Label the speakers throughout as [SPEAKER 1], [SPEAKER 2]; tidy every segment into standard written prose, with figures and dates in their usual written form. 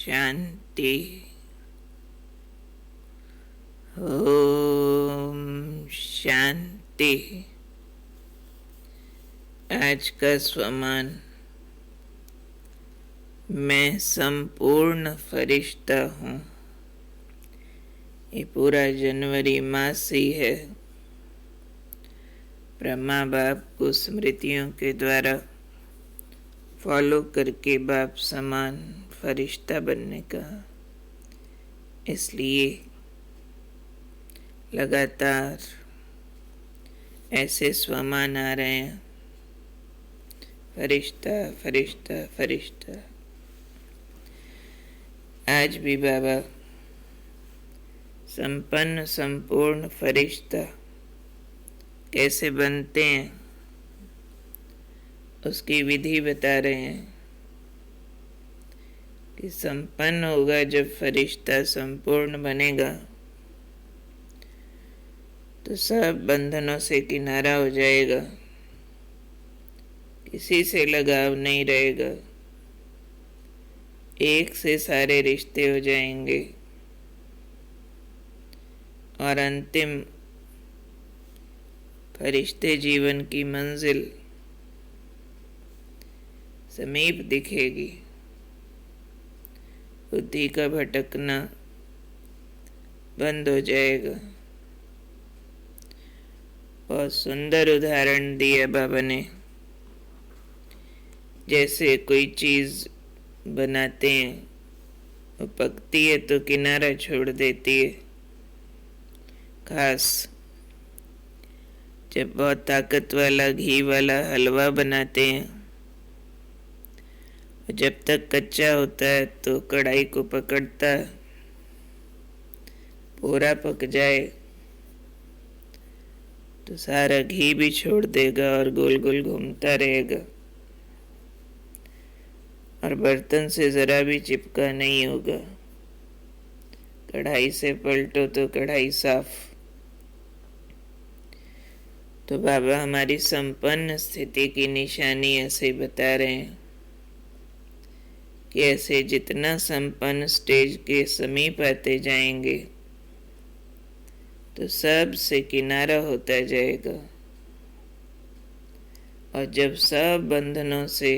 [SPEAKER 1] शांति। ओम शांति। आज का स्वमान, मैं संपूर्ण फरिश्ता हूँ। ये पूरा जनवरी मास ही है। ब्रह्मा बाप को स्मृतियों के द्वारा फॉलो करके बाप समान फरिश्ता बनने का, इसलिए लगातार ऐसे स्वमान आ रहे हैं, फरिश्ता फरिश्ता फरिश्ता। आज भी बाबा संपन्न संपूर्ण फरिश्ता कैसे बनते हैं उसकी विधि बता रहे हैं कि संपन्न होगा जब फरिश्ता संपूर्ण बनेगा तो सब बंधनों से किनारा हो जाएगा, किसी से लगाव नहीं रहेगा, एक से सारे रिश्ते हो जाएंगे और अंतिम फरिश्ते जीवन की मंजिल समीप दिखेगी। बुद्धि का भटकना बंद हो जाएगा। बहुत सुंदर उदाहरण दिया बाबा ने। जैसे कोई चीज बनाते हैं, वो पकती है तो किनारा छोड़ देती है। खास जब बहुत ताकत वाला घी वाला हलवा बनाते हैं, जब तक कच्चा होता है तो कढ़ाई को पकड़ता है, पूरा पक जाए तो सारा घी भी छोड़ देगा और गोल गोल घूमता रहेगा और बर्तन से जरा भी चिपका नहीं होगा। कढ़ाई से पलटो तो कढ़ाई साफ। तो बाबा हमारी संपन्न स्थिति की निशानी ऐसे बता रहे हैं कि ऐसे जितना संपन्न स्टेज के समीप आते जाएंगे तो सब से किनारा होता जाएगा और जब सब बंधनों से,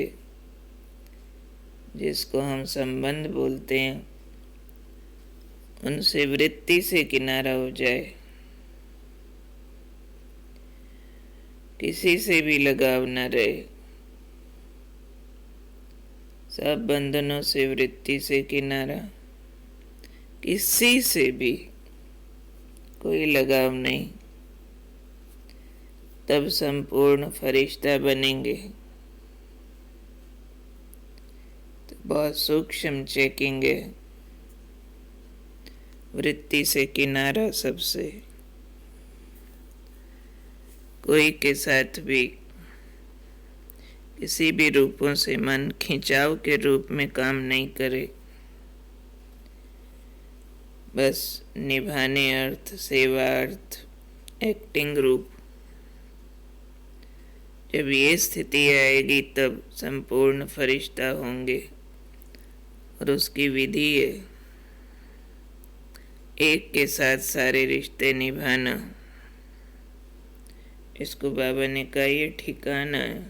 [SPEAKER 1] जिसको हम संबंध बोलते हैं, उनसे वृत्ति से किनारा हो जाए, किसी से भी लगाव न रहे, सब बंधनों से वृत्ति से किनारा, किसी से भी कोई लगाव नहीं, तब संपूर्ण फरिश्ता बनेंगे। तो बहुत सूक्ष्म चेकिंग है, वृत्ति से किनारा सबसे। कोई के साथ भी किसी भी रूपों से मन खिंचाव के रूप में काम नहीं करे, बस निभाने अर्थ, सेवा अर्थ, एक्टिंग रूप। जब ये स्थिति आएगी तब संपूर्ण फरिश्ता होंगे और उसकी विधि है एक के साथ सारे रिश्ते निभाना। इसको बाबा ने कहा ये ठिकाना है।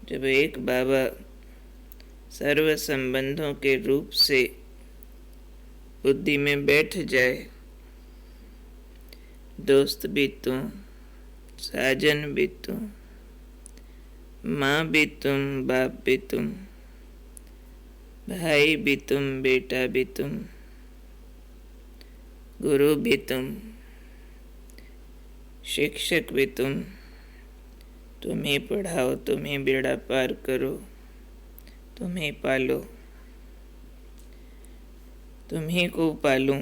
[SPEAKER 1] जब एक बाबा सर्व संबंधों के रूप से बुद्धि में बैठ जाए, दोस्त भी तुम, साजन भी तुम, माँ भी तुम, बाप भी तुम, भाई भी तुम, बेटा भी तुम, गुरु भी तुम, शिक्षक भी तुम, तुम्हें पढ़ाओ, तुम्हें बेड़ा पार करो, तुम्हें पालो, तुम्हीं को पालूं,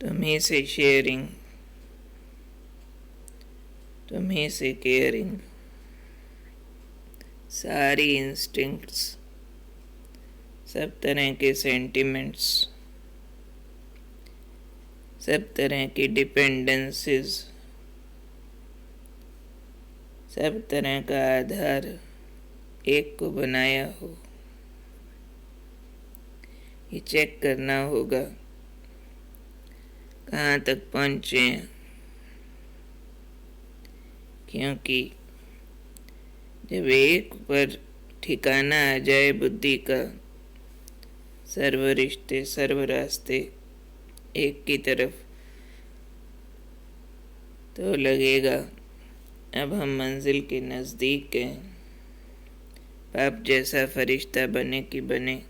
[SPEAKER 1] तुम्हीं से शेयरिंग, तुम्हीं से केयरिंग। सारी इंस्टिंक्ट्स, सब तरह के सेंटिमेंट्स, सब तरह की डिपेंडेंसीज, सब तरह का आधार एक को बनाया हो। ये चेक करना होगा कहाँ तक पहुँचे हैं, क्योंकि जब एक पर ठिकाना आ जाए बुद्धि का, सर्व रिश्ते सर्व रास्ते एक की तरफ, तो लगेगा अब हम मंजिल के नज़दीक हैं। पाप जैसा फरिश्ता बने कि बने,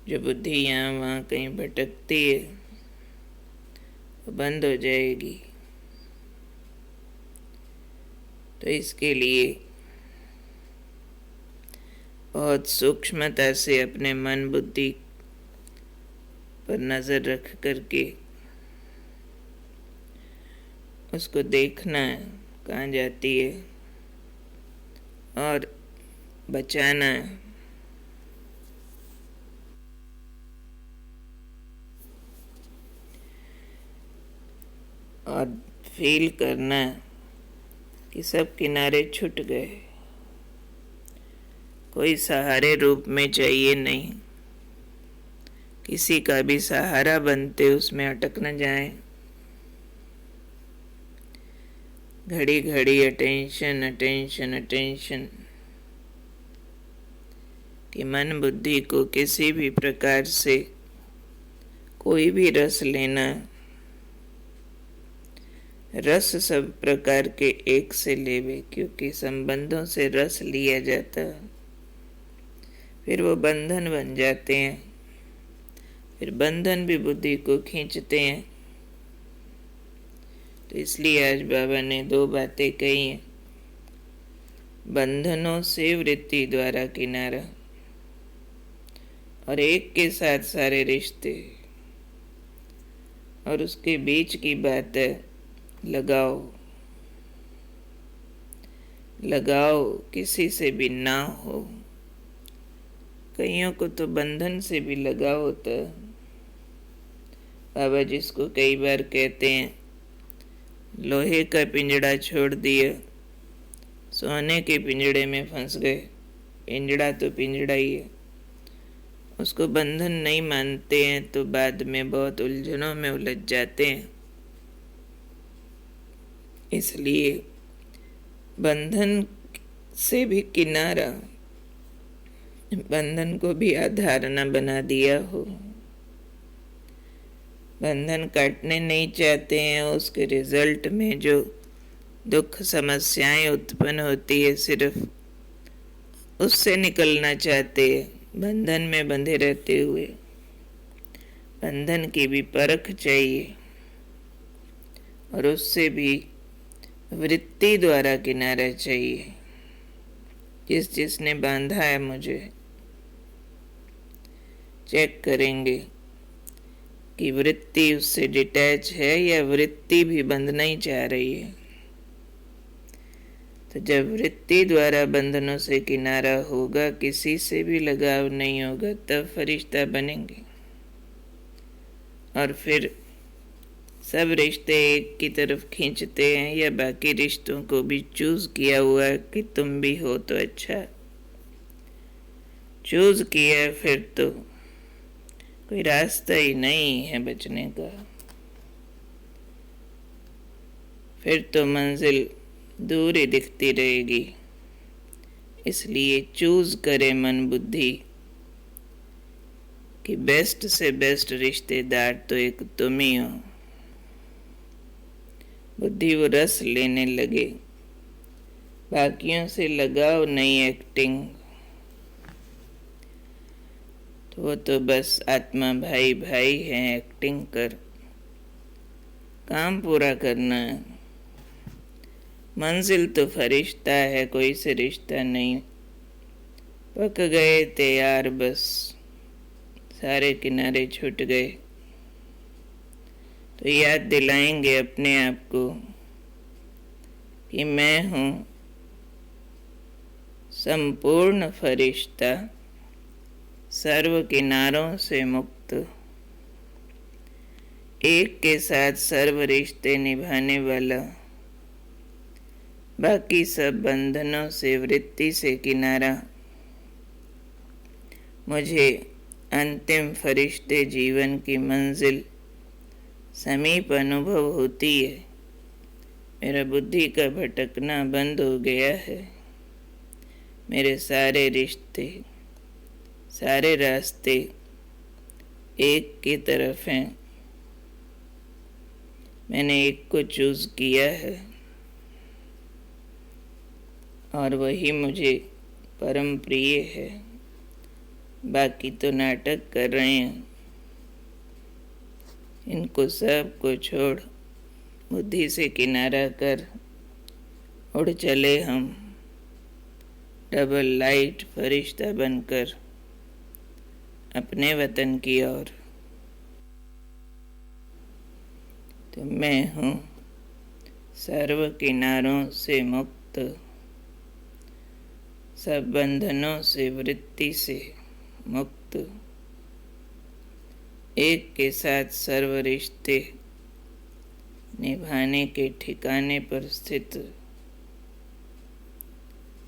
[SPEAKER 1] जो बुद्धि यहाँ वहाँ कहीं भटकती है वो बंद हो जाएगी। तो इसके लिए बहुत सूक्ष्मता से अपने मन बुद्धि पर नज़र रख करके उसको देखना है कहाँ जाती है और बचाना है। और फील करना है कि सब किनारे छूट गए, कोई सहारे रूप में चाहिए नहीं, किसी का भी सहारा बनते उसमें अटक न जाए। घड़ी घड़ी अटेंशन अटेंशन अटेंशन, कि मन बुद्धि को किसी भी प्रकार से कोई भी रस लेना, रस सब प्रकार के एक से लेवे, क्योंकि संबंधों से रस लिया जाता है, फिर वो बंधन बन जाते हैं, फिर बंधन भी बुद्धि को खींचते हैं। तो इसलिए आज बाबा ने दो बातें कही हैं। बंधनों से वृत्ति द्वारा किनारा, और एक के साथ सारे रिश्ते, और उसके बीच की बात है लगाओ। लगाओ किसी से भी ना हो। कईयों को तो बंधन से भी लगाव होता है। बाबा जिसको कई बार कहते हैं लोहे का पिंजड़ा छोड़ दिया, सोने के पिंजड़े में फंस गए। पिंजड़ा तो पिंजड़ा ही है, उसको बंधन नहीं मानते हैं तो बाद में बहुत उलझनों में उलझ जाते हैं। इसलिए बंधन से भी किनारा, बंधन को भी आधार न बना दिया हो। बंधन काटने नहीं चाहते हैं, उसके रिजल्ट में जो दुख समस्याएं उत्पन्न होती है सिर्फ उससे निकलना चाहते हैं, बंधन में बंधे रहते हुए। बंधन की भी परख चाहिए और उससे भी वृत्ति द्वारा किनारा चाहिए। जिसने बांधा है मुझे, चेक करेंगे कि वृत्ति उससे डिटैच है या वृत्ति भी बंधना ही चाह रही है। तो जब वृत्ति द्वारा बंधनों से किनारा होगा, किसी से भी लगाव नहीं होगा, तब फरिश्ता बनेंगे। और फिर सब रिश्ते एक की तरफ खींचते हैं या बाकी रिश्तों को भी चूज किया हुआ है कि तुम भी हो तो अच्छा, चूज किया फिर तो कोई रास्ता ही नहीं है बचने का। फिर तो मंजिल दूर ही दिखती रहेगी। इसलिए चूज करे मन बुद्धि कि बेस्ट से बेस्ट रिश्तेदार तो एक तुम ही हो। बुद्धि वो रस लेने लगे, बाकियों से लगाव नहीं, एक्टिंग। तो वो तो बस आत्मा भाई भाई है, एक्टिंग कर, काम पूरा करना है। मंजिल तो फरिश्ता है, कोई से रिश्ता नहीं। पक गए थे यार, बस सारे किनारे छूट गए। तो याद दिलाएंगे अपने आप को कि मैं हूँ संपूर्ण फरिश्ता, सर्व किनारों से मुक्त, एक के साथ सर्व रिश्ते निभाने वाला, बाकी सब बंधनों से, वृत्ति से किनारा। मुझे अंतिम फरिश्ते जीवन की मंजिल समीप अनुभव होती है। मेरा बुद्धि का भटकना बंद हो गया है। मेरे सारे रिश्ते, सारे रास्ते एक की तरफ हैं। मैंने एक को चूज किया है और वही मुझे परम प्रिय है। बाकी तो नाटक कर रहे हैं। इनको सब को छोड़ बुद्धि से किनारा कर उड़ चले हम, डबल लाइट फरिश्ता बनकर अपने वतन की ओर। तो मैं हूँ सर्व किनारों से मुक्त, सब बंधनों से, वृत्ति से मुक्त, एक के साथ सर्व रिश्ते निभाने के ठिकाने पर स्थित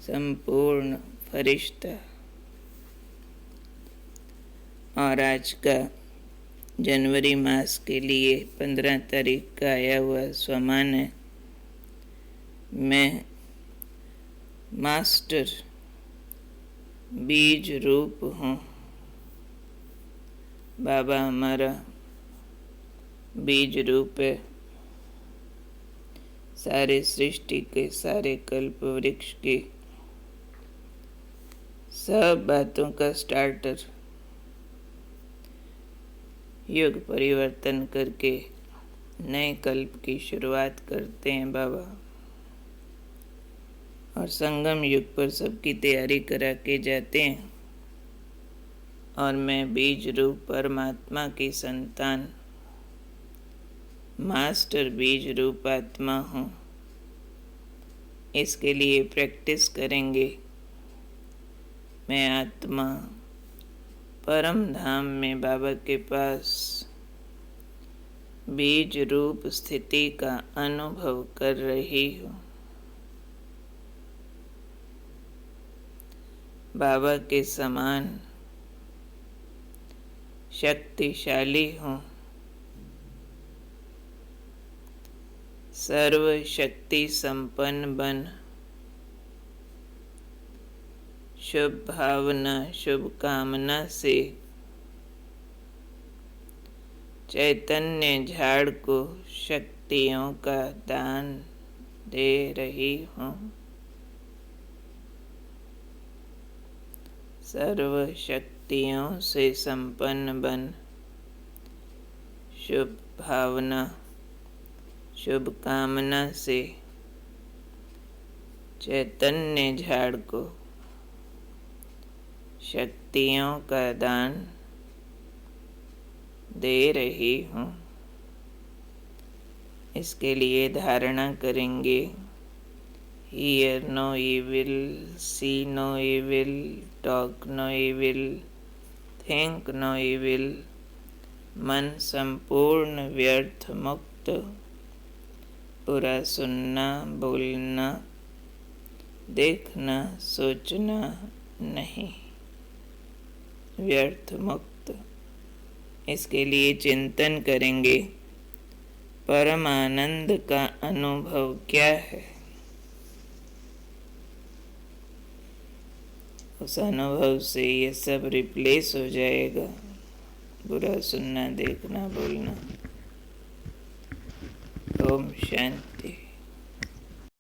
[SPEAKER 1] संपूर्ण फरिश्ता। और आज का जनवरी मास के लिए 15 तारीख का आया हुआ स्वमान है। मैं मास्टर बीज रूप हूँ। बाबा हमारा बीज रूप है। सारे सृष्टि के, सारे कल्प वृक्ष के, सब बातों का स्टार्टर। युग परिवर्तन करके नए कल्प की शुरुआत करते हैं बाबा। और संगम युग पर सबकी तैयारी करा के जाते हैं। और मैं बीज रूप परमात्मा की संतान, मास्टर बीज रूप आत्मा हूँ। इसके लिए प्रैक्टिस करेंगे। मैं आत्मा परम धाम में बाबा के पास बीज रूप स्थिति का अनुभव कर रही हूँ। बाबा के समान शक्तिशाली हूँ। सर्व शक्ति संपन्न बन, शुभ भावना, शुभ कामना से चैतन्य झाड़ को शक्तियों का दान दे रही हूँ। सर्व शक्तियों से संपन्न बन, शुभ भावना, शुभ कामना से चैतन्य झाड़ को शक्तियों का दान दे रही हूँ। इसके लिए धारणा करेंगे। Hear no evil, see no evil, talk no evil, think no evil। मन संपूर्ण व्यर्थ मुक्त, बुरा सुनना, बोलना, देखना, सोचना नहीं, व्यर्थ मुक्त। इसके लिए चिंतन करेंगे, परम आनंद का अनुभव क्या है। उस अनुभव से ये सब रिप्लेस हो जाएगा। बुरा सुनना, देखना, बोलना। ओम शांति।